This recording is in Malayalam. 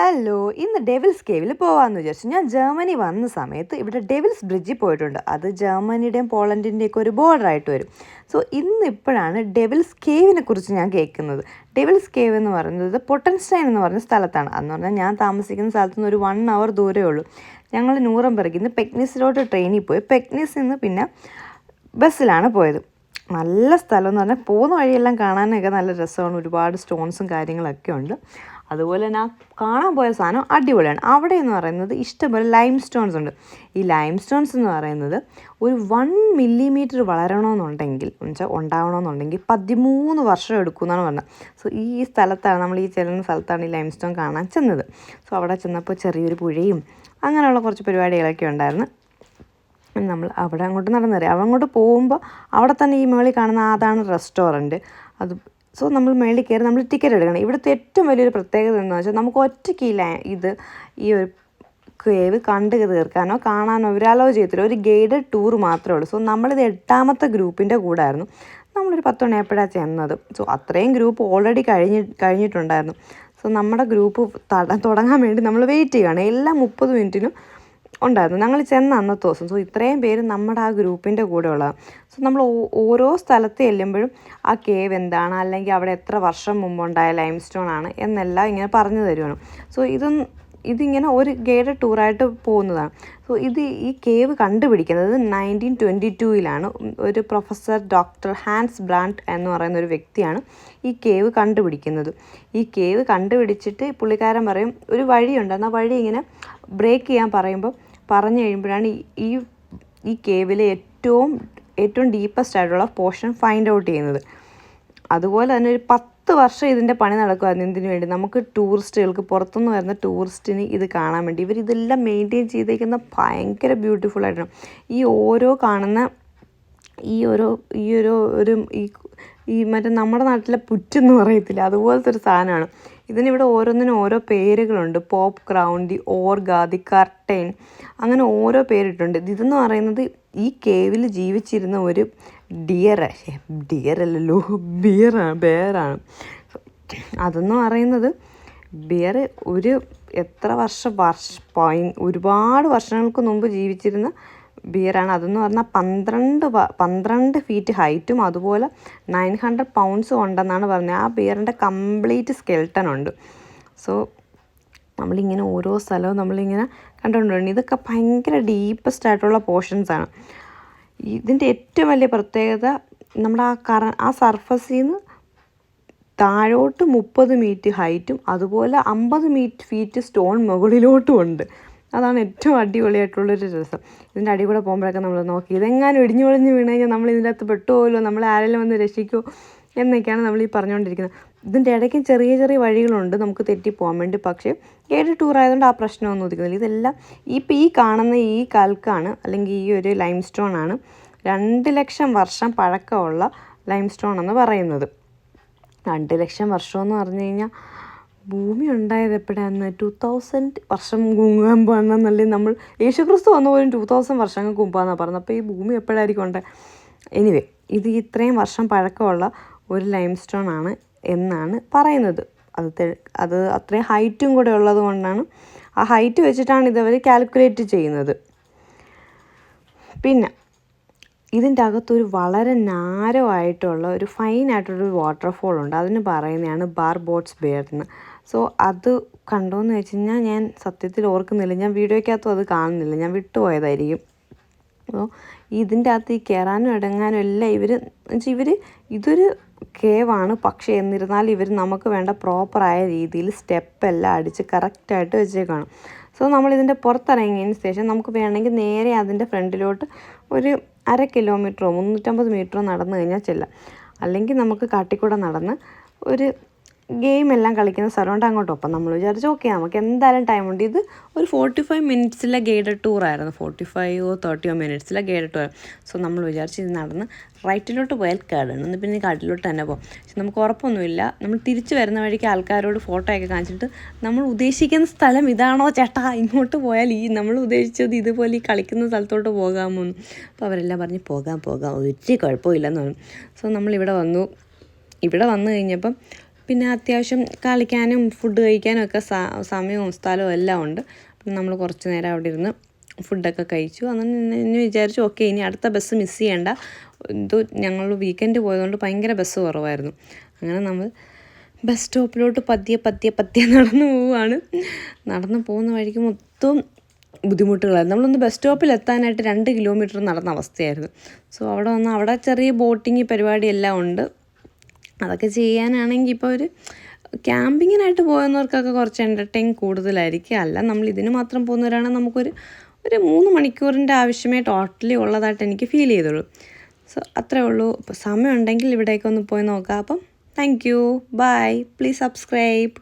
ഹലോ, ഇന്ന് ഡെവിൾസ് കേവിൽ പോകാമെന്ന് വിചാരിച്ചു. ഞാൻ ജർമ്മനി വന്ന സമയത്ത് ഇവിടെ ഡെവിൾസ് ബ്രിഡ്ജിൽ പോയിട്ടുണ്ട്. അത് ജർമ്മനിയുടെയും പോളണ്ടിൻ്റെയൊക്കെ ഒരു ബോർഡറായിട്ട് വരും. സോ ഇന്നിപ്പോഴാണ് ഡെവിൾസ് കേവിനെ കുറിച്ച് ഞാൻ കേൾക്കുന്നത്. ഡെവിൾസ് കേവ് എന്ന് പറയുന്നത് പൊട്ടൻസ്റ്റൈൻ എന്ന് പറഞ്ഞ സ്ഥലത്താണ്. അതെന്ന് പറഞ്ഞാൽ ഞാൻ താമസിക്കുന്ന സ്ഥലത്തു നിന്ന് ഒരു 1 hour ദൂരമേ ഉള്ളൂ. ഞങ്ങൾ ന്യൂറംബർഗിൽ നിന്ന് പെക്നിസിലോട്ട് ട്രെയിനിൽ പോയി. പെക്നിസിൽ നിന്ന് പിന്നെ ബസ്സിലാണ് പോയത്. നല്ല സ്ഥലം എന്ന് പറഞ്ഞാൽ പോകുന്ന വഴിയെല്ലാം കാണാനൊക്കെ നല്ല രസമാണ്. ഒരുപാട് സ്റ്റോൺസും കാര്യങ്ങളൊക്കെ ഉണ്ട്. അതുപോലെ തന്നെ കാണാൻ പോയ സാധനം അടിപൊളിയാണ്. അവിടെ എന്ന് പറയുന്നത് ഇഷ്ടംപോലെ ലൈം സ്റ്റോൺസ് ഉണ്ട്. ഈ ലൈം സ്റ്റോൺസ് എന്ന് പറയുന്നത് ഒരു 1 millimeter വളരണമെന്നുണ്ടെങ്കിൽ ഉണ്ടാവണമെന്നുണ്ടെങ്കിൽ 13 വർഷം എടുക്കുമെന്നാണ് പറഞ്ഞത്. സോ ഈ സ്ഥലത്താണ് നമ്മൾ ഈ ചെല്ലുന്ന സ്ഥലത്താണ് ഈ ലൈം സ്റ്റോൺ കാണാൻ ചെന്നത്. സോ അവിടെ ചെന്നപ്പോൾ ചെറിയൊരു പുഴയും അങ്ങനെയുള്ള കുറച്ച് പരിപാടികളൊക്കെ ഉണ്ടായിരുന്നു. നമ്മൾ അവിടെ അങ്ങോട്ട് നടന്നേറി. അങ്ങോട്ട് പോകുമ്പോൾ അവിടെ തന്നെ ഈ മുകളിൽ കാണുന്ന അതാണ് റെസ്റ്റോറൻറ്റ്. അത് സോ നമ്മൾ മേളിൽ കയറി നമ്മൾ ടിക്കറ്റ് എടുക്കണം. ഇവിടുത്തെ ഏറ്റവും വലിയൊരു പ്രത്യേകത എന്ന് വെച്ചാൽ നമുക്ക് ഒറ്റയ്ക്ക് ഈ ഒരു കേവ് കണ്ടു തീർക്കാനോ കാണാനോ അവർ അലോ ചെയ്യത്തില്ല. ഒരു ഗൈഡഡ് ടൂർ മാത്രമേ ഉള്ളൂ. സോ നമ്മളിത് 8ാമത്തെ ഗ്രൂപ്പിൻ്റെ കൂടെ ആയിരുന്നു. നമ്മളൊരു 10 മണിയായപ്പോഴാണ് ചെന്നത്. സോ അത്രയും ഗ്രൂപ്പ് ഓൾറെഡി കഴിഞ്ഞിട്ടുണ്ടായിരുന്നു. സോ നമ്മുടെ ഗ്രൂപ്പ് തുടങ്ങാൻ വേണ്ടി നമ്മൾ വെയിറ്റ് ചെയ്യുകയാണ്. എല്ലാ 30 മിനിറ്റിനും ഉണ്ടായിരുന്നു. ഞങ്ങൾ ചെന്ന അന്നത്തെ ദിവസം. സോ ഇത്രയും പേര് നമ്മുടെ ആ ഗ്രൂപ്പിൻ്റെ കൂടെ ഉള്ളതാണ്. സോ നമ്മൾ ഓരോ സ്ഥലത്ത് ചെല്ലുമ്പോഴും ആ കേവ് എന്താണ്, അല്ലെങ്കിൽ അവിടെ എത്ര വർഷം മുമ്പുണ്ടായ ലൈം സ്റ്റോൺ ആണ് എന്നെല്ലാം ഇങ്ങനെ പറഞ്ഞു തരുവാണ്. സോ ഇതിങ്ങനെ ഒരു ഗൈഡഡ് ടൂറായിട്ട് പോകുന്നതാണ്. സോ ഈ കേവ് കണ്ടുപിടിക്കുന്നത് 1922 ഒരു പ്രൊഫസർ ഡോക്ടർ ഹാൻസ് ബ്രാൻഡ് എന്ന് പറയുന്ന ഒരു വ്യക്തിയാണ് ഈ കേവ് കണ്ടുപിടിക്കുന്നത്. ഈ കേവ് കണ്ടുപിടിച്ചിട്ട് പുള്ളിക്കാരൻ പറയും ഒരു വഴിയുണ്ട്, എന്നാൽ വഴി ഇങ്ങനെ ബ്രേക്ക് ചെയ്യാൻ പറഞ്ഞു കഴിയുമ്പോഴാണ് ഈ കേവിലെ ഏറ്റവും ഡീപ്പസ്റ്റ് ആയിട്ടുള്ള പോർഷൻ ഫൈൻഡ് ഔട്ട് ചെയ്യുന്നത്. അതുപോലെ തന്നെ ഒരു 10 വർഷം ഇതിൻ്റെ പണി നടക്കുമായിരുന്നു. ഇതിനു വേണ്ടി നമുക്ക് ടൂറിസ്റ്റുകൾക്ക്, പുറത്തുനിന്ന് വരുന്ന ടൂറിസ്റ്റിന് ഇത് കാണാൻ വേണ്ടി. ഇവരിതെല്ലാം മെയിൻറ്റെയിൻ ചെയ്തേക്കുന്ന ഭയങ്കര ബ്യൂട്ടിഫുൾ ആയിട്ടാണ്. ഈ ഓരോ കാണുന്ന ഈ മറ്റേ നമ്മുടെ നാട്ടിലെ പുറ്റെന്ന് പറയത്തില്ല, അതുപോലത്തെ ഒരു സാധനമാണ്. ഇതിനിവിടെ ഓരോന്നിനും ഓരോ പേരുകളുണ്ട്. Pope crown, the organ, the curtain, അങ്ങനെ ഓരോ പേരിട്ടുണ്ട്. ഇതെന്ന് പറയുന്നത് ഈ കേവിൽ ജീവിച്ചിരുന്ന ഒരു ബെയറാണ്. അതെന്ന് പറയുന്നത് ബിയർ ഒരു ഒരുപാട് വർഷങ്ങൾക്ക് മുമ്പ് ജീവിച്ചിരുന്ന ബിയറാണ്. അതെന്ന് പറഞ്ഞാൽ 12 ഫീറ്റ് ഹൈറ്റും അതുപോലെ 900 pounds ഉണ്ടെന്നാണ് പറഞ്ഞത്. ആ ബിയറിൻ്റെ കംപ്ലീറ്റ് സ്കെൽട്ടൺ ഉണ്ട്. സോ നമ്മളിങ്ങനെ ഓരോ സ്ഥലവും നമ്മളിങ്ങനെ കണ്ടുകൊണ്ടുണ്ട്. ഇതൊക്കെ ഭയങ്കര ഡീപ്പസ്റ്റ് ആയിട്ടുള്ള പോർഷൻസാണ്. ഇതിൻ്റെ ഏറ്റവും വലിയ പ്രത്യേകത നമ്മുടെ ആ സർഫസിൽ നിന്ന് താഴോട്ട് 30 മീറ്റർ ഹൈറ്റും അതുപോലെ 50 ഫീറ്റ് സ്റ്റോൺ മുകളിലോട്ടും ഉണ്ട്. അതാണ് ഏറ്റവും അടിപൊളിയായിട്ടുള്ളൊരു രസം. ഇതിൻ്റെ അടി കൂടെ പോകുമ്പോഴൊക്കെ നമ്മൾ നോക്കി ഇതെങ്ങാനും ഇടിഞ്ഞു വീണ് കഴിഞ്ഞാൽ നമ്മൾ ഇതിൻ്റെ അകത്ത് പെട്ടുപോലോ, നമ്മളെ ആരെങ്കിലും വന്ന് രക്ഷിക്കുമോ എന്നൊക്കെയാണ് നമ്മൾ ഈ പറഞ്ഞുകൊണ്ടിരിക്കുന്നത്. ഇതിൻ്റെ ഇടയ്ക്ക് ചെറിയ ചെറിയ വഴികളുണ്ട് നമുക്ക് തെറ്റിപ്പോകാൻ വേണ്ടി. പക്ഷേ ഗൈഡ് ടൂർ ആയതുകൊണ്ട് ആ പ്രശ്നമൊന്നും ഉദിക്കുന്നില്ല. ഇതെല്ലാം ഈ കാണുന്ന ഈ കൽക്കാണ്, അല്ലെങ്കിൽ ഈ ഒരു ലൈം സ്റ്റോൺ ആണ് 2 ലക്ഷം വർഷം പഴക്കമുള്ള ലൈം സ്റ്റോൺ എന്ന് പറയുന്നത്. 2 ലക്ഷം വർഷമെന്ന് പറഞ്ഞു കഴിഞ്ഞാൽ ഭൂമി ഉണ്ടായത് എപ്പോഴാണ്? 2000 വർഷം മുമ്പാണെന്നല്ലേ നമ്മൾ യേശുക്രിസ്തു വന്ന പോലും 2000 വർഷങ്ങൾക്ക് മുമ്പാണെന്നാണ് പറഞ്ഞത്. അപ്പോൾ ഈ ഭൂമി എപ്പോഴായിരിക്കും ഉണ്ടായത്? എനിവേ, ഇത് ഇത്രയും വർഷം പഴക്കമുള്ള ഒരു ലൈം സ്റ്റോൺ ആണ് എന്നാണ് പറയുന്നത്. അത് അത്രയും ഹൈറ്റും കൂടെ ഉള്ളത് കൊണ്ടാണ്, ആ ഹൈറ്റ് വെച്ചിട്ടാണ് ഇതവർ കാൽക്കുലേറ്റ് ചെയ്യുന്നത്. പിന്നെ ഇതിൻ്റെ അകത്തൊരു വളരെ നാരോ ആയിട്ടുള്ള ഒരു ഫൈനായിട്ടുള്ളൊരു വാട്ടർഫോൾ ഉണ്ട്. അതിന് പറയുന്നതാണ് ബാർബോട്ട്സ് ബെയർ എന്ന്. സോ അത് കണ്ടോയെന്ന് വെച്ച് കഴിഞ്ഞാൽ ഞാൻ സത്യത്തിൽ ഓർക്കുന്നില്ല. ഞാൻ വീഡിയോയ്ക്കകത്തും അത് കാണുന്നില്ല, ഞാൻ വിട്ടുപോയതായിരിക്കും. അപ്പോൾ ഇതിൻ്റെ അകത്ത് ഈ കയറാനും ഇടങ്ങാനും എല്ലാം ഇതൊരു കേവാണ്. പക്ഷേ എന്നിരുന്നാലും നമുക്ക് വേണ്ട പ്രോപ്പറായ രീതിയിൽ സ്റ്റെപ്പെല്ലാം അടിച്ച് കറക്റ്റായിട്ട് വെച്ചേക്കാണ്. സോ നമ്മളിതിൻ്റെ പുറത്തിറങ്ങിയതിന് ശേഷം നമുക്ക് വേണമെങ്കിൽ നേരെ അതിൻ്റെ ഫ്രണ്ടിലോട്ട് ഒരു 1/2 കിലോമീറ്ററോ 350 മീറ്ററോ നടന്നു കഴിഞ്ഞാൽ ചെല്ലാം. അല്ലെങ്കിൽ നമുക്ക് കാട്ടിക്കൂടെ നടന്ന് ഒരു ഗെയിമെല്ലാം കളിക്കുന്ന സ്ഥലമുണ്ട് അങ്ങോട്ട്. അപ്പം നമ്മൾ വിചാരിച്ചു ഓക്കെ, നമുക്ക് എന്തായാലും ടൈമുണ്ട്. ഇത് ഒരു 45 മിനിറ്റ്സിലെ ഗൈഡഡ് ടൂറായിരുന്നു. 45 or 30 മിനിറ്റ്സിലെ ഗൈഡഡ് ടൂർ. സോ നമ്മൾ വിചാരിച്ച് ഇത് നടന്ന് റൈറ്റിലോട്ട് പോയാൽ കാടാണ്, എന്ന് പിന്നെ കാട്ടിലോട്ട് തന്നെ പോകും. പക്ഷെ നമുക്ക് ഉറപ്പൊന്നുമില്ല. നമ്മൾ തിരിച്ച് വരുന്ന വഴിക്ക് ആൾക്കാരോട് ഫോട്ടോ ഒക്കെ കാണിച്ചിട്ട് നമ്മൾ ഉദ്ദേശിക്കുന്ന സ്ഥലം ഇതാണോ ചേട്ടാ, ഇങ്ങോട്ട് പോയാൽ നമ്മൾ ഉദ്ദേശിച്ചത് ഇതുപോലെ ഈ കളിക്കുന്ന സ്ഥലത്തോട്ട് പോകാമോ. അപ്പോൾ അവരെല്ലാം പറഞ്ഞ് പോകാം ഒരു കുഴപ്പമില്ലെന്ന് പറഞ്ഞു. സോ നമ്മളിവിടെ വന്നു കഴിഞ്ഞപ്പം പിന്നെ അത്യാവശ്യം കളിക്കാനും ഫുഡ് കഴിക്കാനും ഒക്കെ സമയവും സ്ഥലവും എല്ലാം ഉണ്ട്. അപ്പം നമ്മൾ കുറച്ച് നേരം അവിടെ ഇരുന്ന് ഫുഡൊക്കെ കഴിച്ചു. അങ്ങനെ വിചാരിച്ചു ഓക്കെ ഇനി അടുത്ത ബസ് മിസ് ചെയ്യണ്ട. ഞങ്ങൾ വീക്കെൻഡ് പോയതുകൊണ്ട് ഭയങ്കര ബസ് കുറവായിരുന്നു. അങ്ങനെ നമ്മൾ ബസ് സ്റ്റോപ്പിലോട്ട് പതിയെ നടന്നു പോവുകയാണ്. നടന്നു പോകുന്ന വഴിക്ക് മൊത്തം ബുദ്ധിമുട്ടുകളായിരുന്നു. നമ്മളൊന്ന് ബസ് സ്റ്റോപ്പിൽ എത്താനായിട്ട് 2 കിലോമീറ്റർ നടന്ന അവസ്ഥയായിരുന്നു. സോ അവിടെ ചെറിയ ബോട്ടിങ് പരിപാടിയെല്ലാം ഉണ്ട്. അതൊക്കെ ചെയ്യാനാണെങ്കിൽ ഇപ്പോൾ ഒരു ക്യാമ്പിങ്ങിനായിട്ട് പോകുന്നവർക്കൊക്കെ കുറച്ച് എൻ്റർടൈൻ കൂടുതലായിരിക്കും. അല്ല നമ്മൾ ഇതിന് മാത്രം പോകുന്നവരാണെങ്കിൽ നമുക്കൊരു 3 മണിക്കൂറിൻ്റെ ആവശ്യമേ ടോട്ടലി ഉള്ളതായിട്ട് എനിക്ക് ഫീൽ ചെയ്തുള്ളൂ. സോ അത്രേ ഉള്ളൂ. ഇപ്പോൾ സമയമുണ്ടെങ്കിൽ ഇവിടേക്കൊന്ന് പോയി നോക്കാം. അപ്പം thank you, bye, please subscribe.